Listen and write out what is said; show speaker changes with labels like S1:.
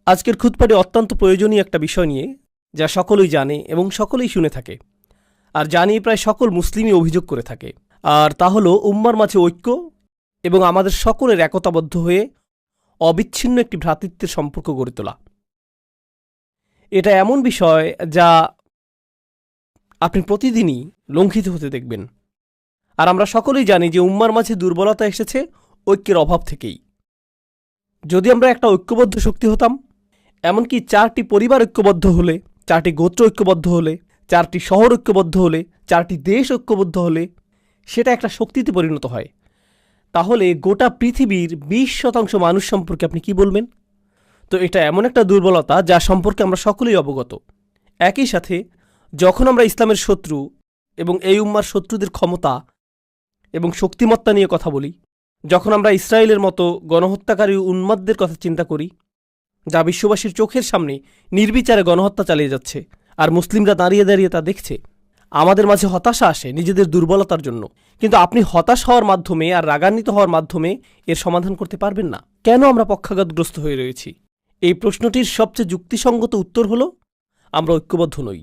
S1: আজকের খুতবাটি অত্যন্ত প্রয়োজনীয় একটা বিষয় নিয়ে, যা সকলেই জানে এবং সকলেই শুনে থাকে, আর জানিয়ে প্রায় সকল মুসলিমই অভিযোগ করে থাকে। আর তা হলো উম্মার মাঝে ঐক্য এবং আমাদের সকলের একতাবদ্ধ হয়ে অবিচ্ছিন্ন একটি ভ্রাতৃত্বের সম্পর্ক গড়ে তোলা। এটা এমন বিষয় যা আপনি প্রতিদিনই লঙ্ঘিত হতে দেখবেন। আর আমরা সকলেই জানি যে উম্মার মাঝে দুর্বলতা এসেছে ঐক্যের অভাব থেকেই। যদি আমরা একটা ঐক্যবদ্ধ শক্তি হতাম, এমনকি 4টি পরিবার ঐক্যবদ্ধ হলে, 4টি গোত্র ঐক্যবদ্ধ হলে, 4টি শহর ঐক্যবদ্ধ হলে, 4টি দেশ ঐক্যবদ্ধ হলে সেটা একটা শক্তিতে পরিণত হয়, তাহলে গোটা পৃথিবীর 20% মানুষ সম্পর্কে আপনি কি বলবেন? তো এটা এমন একটা দুর্বলতা যা সম্পর্কে আমরা সকলেই অবগত। একই সাথে যখন আমরা ইসলামের শত্রু এবং এই উম্মার শত্রুদের ক্ষমতা এবং শক্তিমত্তা নিয়ে কথা বলি, যখন আমরা ইসরায়েলের মতো গণহত্যাকারী উন্মাদদের কথা চিন্তা করি, যা বিশ্ববাসীর চোখের সামনে নির্বিচারে গণহত্যা চালিয়ে যাচ্ছে, আর মুসলিমরা দাঁড়িয়ে দাঁড়িয়ে তা দেখছে, আমাদের মাঝে হতাশা আসে নিজেদের দুর্বলতার জন্য। কিন্তু আপনি হতাশ হওয়ার মাধ্যমে আর রাগান্বিত হওয়ার মাধ্যমে এর সমাধান করতে পারবেন না। কেন আমরা পক্ষাঘাতগ্রস্ত হয়ে রয়েছি? এই প্রশ্নটির সবচেয়ে যুক্তিসঙ্গত উত্তর হলো আমরা ঐক্যবদ্ধ নই।